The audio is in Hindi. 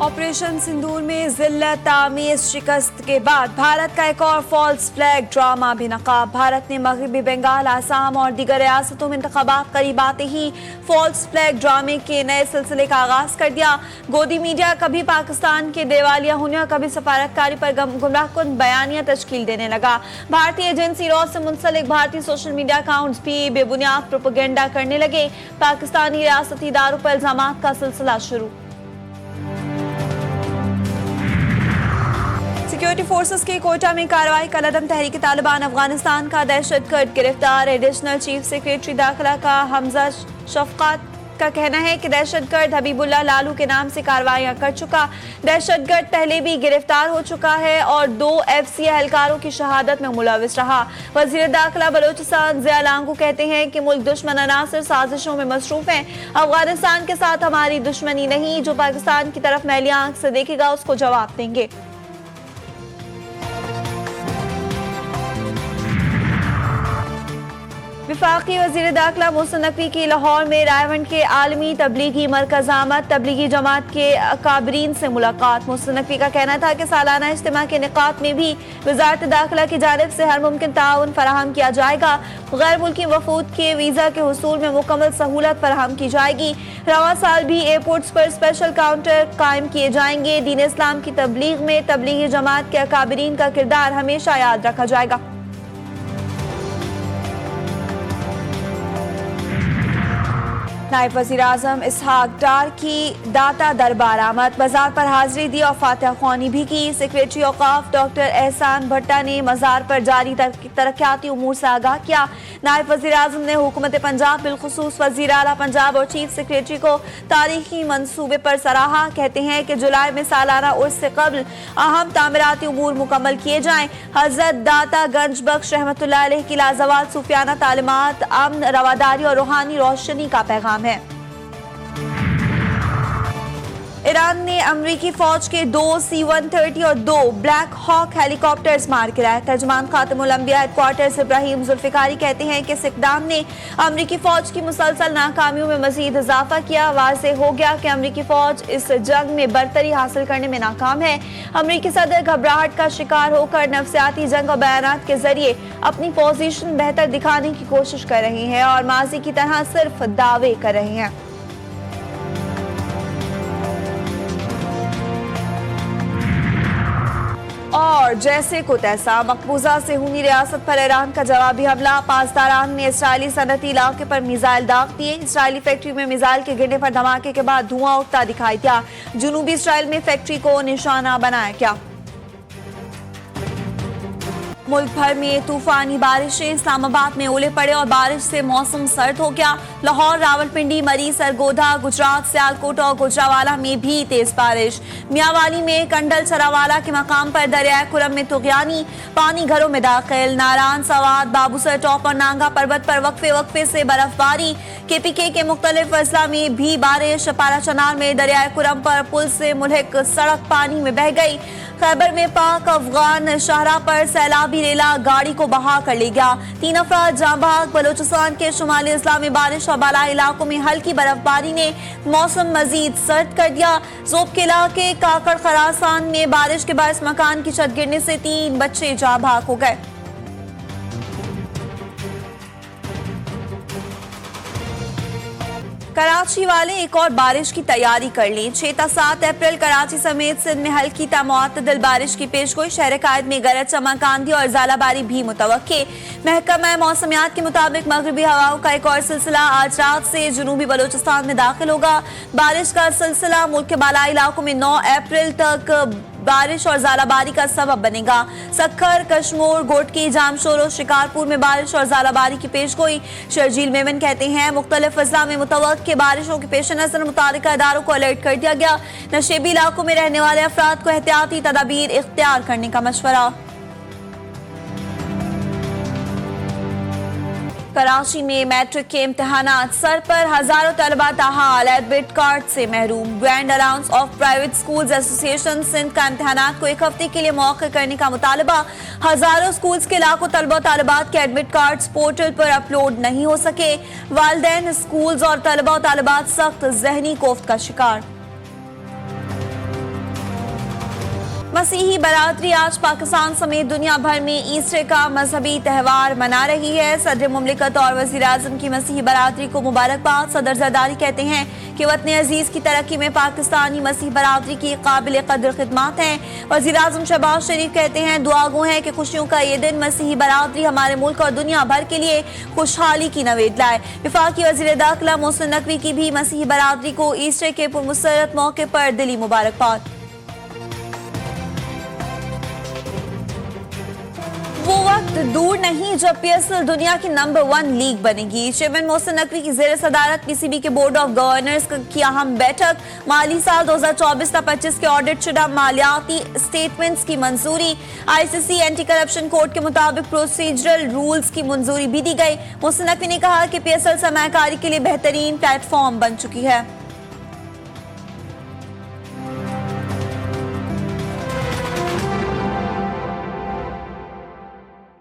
ऑपरेशन सिंदूर में जिल्लत आमीज शिकस्त के बाद भारत का एक और फॉल्स फ्लैग ड्रामा भी नकाब। भारत ने मगरबी बंगाल, आसाम और दीगर रियासतों में इंतखाबात करीब आते ही फॉल्स फ्लैग ड्रामे के नए सिलसिले का आगाज कर दिया। गोदी मीडिया कभी पाकिस्तान के देवालिया होने और कभी सफारतकारी पर गुमराहकुन बयानियां तश्कील देने लगा। भारतीय एजेंसी रॉ से मुंसलिक भारतीय सोशल मीडिया अकाउंट्स भी बेबुनियाद प्रोपेगेंडा करने लगे। पाकिस्तानी रियासती इदारों पर इल्जामात का सिलसिला शुरू। सिक्योरिटी फोर्सेस की कोयटा में कार्रवाई का लदम। तहरीक तालिबान अफगानिस्तान का दहशतगर्द गिरफ्तार। एडिशनल चीफ सेक्रेटरी दाखिला का हमजा शफकात का कहना है कि दहशतगर्द हबीबुल्लाह लालू के नाम से कार्रवाइयां कर चुका। दहशतगर्द पहले भी गिरफ्तार हो चुका है और 2 FCA एहलकारों की शहादत में मुलविस रहा। वजीर दाखिला बलोचिस्तान ज़िया लांगू कहते हैं कि मुल्क दुश्मन अनासर साजिशों में मसरूफ हैं। अफगानिस्तान के साथ हमारी दुश्मनी नहीं, जो पाकिस्तान की तरफ मैली आंख से देखेगा उसको जवाब देंगे। विफाकी वजीर दाखिला मोहसिन नकवी की लाहौर में रायवंड के आलमी तबलीगी मरकज आमद। तबलीगी जमात के अकाबरीन से मुलाकात। मोहसिन नकवी का कहना था कि सालाना इज्तिमा के निकात में भी वजारत दाखिला की जानिब से हर मुमकिन ताउन फराहम किया जाएगा। गैर मुल्की वफूद के वीज़ा के हुसूल में मुकम्मल सहूलत फराहम की जाएगी। रवा साल भी एयरपोर्ट्स पर स्पेशल काउंटर कायम किए जाएंगे। दीन इस्लाम की तबलीग में तबलीगी जमात के अकाबरीन का किरदार हमेशा याद रखा जाएगा। नायब वज़ीर आज़म इसहाक डार की दाता दरबार आमद। मज़ार पर हाजिरी दी और फातिहा ख्वानी भी की। सेक्रेटरी औकाफ डॉक्टर एहसान भट्टा ने मज़ार पर जारी तरक्याती उमूर से आगाह किया। नायब वज़ीर आज़म ने हुकूमत पंजाब बिलखुसूस वज़ीर आला पंजाब और चीफ सेक्रेटरी को तारीखी मंसूबे पर सराहा। कहते हैं कि जुलाई में सालाना उर्स से कबल अहम तामीराती उमूर मुकम्मल किए जाएँ। हज़रत दाता गंज बख्श रहमतुल्लाह अलैह की लाजवाब सूफियाना तालीमात अमन, रवादारी और रूहानी रोशनी का पैगाम है। ईरान ने अमरीकी फौज के 2 C-130 और 2 ब्लैक हॉक हेलीकॉप्टर्स मार गिराए। तर्जमान खातिमुल अंबिया हेडक्वार्टर्स इब्राहिम जुल्फिकारी कहते हैं कि इस इक़दाम ने अमरीकी फौज की मुसलसल नाकामियों में मजीद इजाफा किया। वाज़ेह हो गया कि अमरीकी फौज इस जंग में बरतरी हासिल करने में नाकाम है। अमरीकी सदर घबराहट का शिकार होकर नफसियाती जंग और बयानात के जरिए अपनी पोजीशन बेहतर दिखाने की कोशिश कर रहे हैं और माजी की तरह सिर्फ दावे कर रहे हैं। और जैसे को तैसा मकबूजा सेहूनी रियासत पर ईरान का जवाबी हमला। पासदारान ने इसराइली सनती इलाके पर मिसाइल दाग दिए। इसराइली फैक्ट्री में मिसाइल के गिरने पर धमाके के बाद धुआं उठता दिखाई दिया। जुनूबी इसराइल में फैक्ट्री को निशाना बनाया गया। मुल्क भर में तूफानी बारिशें। इस्लामाबाद में ओले पड़े और बारिश से मौसम सर्द हो गया। लाहौर, रावलपिंडी, मरी, सरगोधा, गुजरात, सियालकोट और गुजरावाला में भी तेज बारिश। मियावाली में कंडल सरावाला के मकाम पर दरियाए कुरम में तुगयानी पानी घरों में दाखिल। नारायण, सवाद, बाबूसर टॉप और नांगा पर्वत पर वक्फे वक्फे से बर्फबारी। KPK के मुख्तलिफ अजला में भी बारिश। पारा चनार में दरियाए कुरम पर पुल से मुल्हिक सड़क पानी में बह गई। खैबर में पाक अफगान शाहरा पर सैलाबी रेला गाड़ी को बहा कर ले गया। 3 अफराद जाँ बहक। बलोचिस्तान के शुमाली अजला में बारिश और बालाई इलाकों में हल्की बर्फबारी ने मौसम मजीद सर्द कर दिया। जोब के इलाके काकड़ खरासान में बारिश के बायस मकान की छत गिरने से 3 बच्चे जाँ बहक हो गए। कराची वाले एक और बारिश की तैयारी कर ली। 6 ta 7 अप्रैल कराची समेत सिंध में हल्की ता मुअत्तदिल बारिश की पेशगोई। शहर कायद में गरज, चमक, आंधी और ज़ालाबारी भी मुतवक्के। महकमा मौसमियात के मुताबिक मगरबी हवाओं का एक और सिलसिला आज रात से जुनूबी बलोचिस्तान में दाखिल होगा। बारिश का सिलसिला मुल्क के बालाई इलाकों में 9 अप्रैल तक बारिश और ज़ालाबारी का सबब बनेगा। सक्खर, कश्मोर, गोटकी, जामशोर और शिकारपुर में बारिश और ज़ालाबारी की पेशगोई। शर्जील मेमन कहते हैं मुख्तलिफ अजला में मुतवक्के बारिशों के पेश नज़र मुतालिका इदारों को अलर्ट कर दिया गया। नशेबी इलाकों में रहने वाले अफराद को एहतियाती तदाबीर इख्तियार करने का मशवरा। कराची में मैट्रिक के इम्तिहानात सर पर। हजारों तलबा ताहाल एडमिट कार्ड से महरूम। Grand allowance of private schools association Sindh का इम्तिहानात को 1 हफ्ते के लिए मौखर करने का मुतालबा। हजारों स्कूल्स के लाखों तलबा तालिबात के एडमिट कार्ड्स पोर्टल पर अपलोड नहीं हो सके। वालिदैन, स्कूल्स और तलबा तालिबात सख्त जहनी कोफ्त का शिकार। मसीही बरादरी आज पाकिस्तान समेत दुनिया भर में ईस्टर का मजहबी त्यौहार मना रही है। सदर मुमलिकत और वजीर आजम की मसीही बरादरी को मुबारकबाद। सदर जरदारी कहते हैं कि वतन अजीज की तरक्की में पाकिस्तानी मसीही बरादरी की काबिल कदर खिदमत हैं। वजीर आजम शहबाज शरीफ कहते हैं दुआ गो है कि खुशियों का ये दिन मसीही बरादरी हमारे मुल्क और दुनिया भर के लिए खुशहाली की नवेद लाए। वफाकी वजीर दाखिला मोहसिन नकवी की भी मसीही बरादरी को ईस्टर के पुरमसरत मौके पर दिली मुबारकबाद। वो वक्त दूर नहीं जब PSL दुनिया की नंबर 1 लीग बनेगी। चेयरमैन मोहसिन नकवी की जेर सदारत PCB के बोर्ड ऑफ गवर्नर्स की अहम बैठक। माली साल 2024-25 के ऑडिट शुदा मालियाती स्टेटमेंट्स की मंजूरी। ICC एंटी करप्शन कोड के मुताबिक प्रोसीजरल रूल्स की मंजूरी भी दी गई। मोहसिन नकवी ने कहा कि PSL सरमायाकारी के लिए बेहतरीन प्लेटफॉर्म बन चुकी है।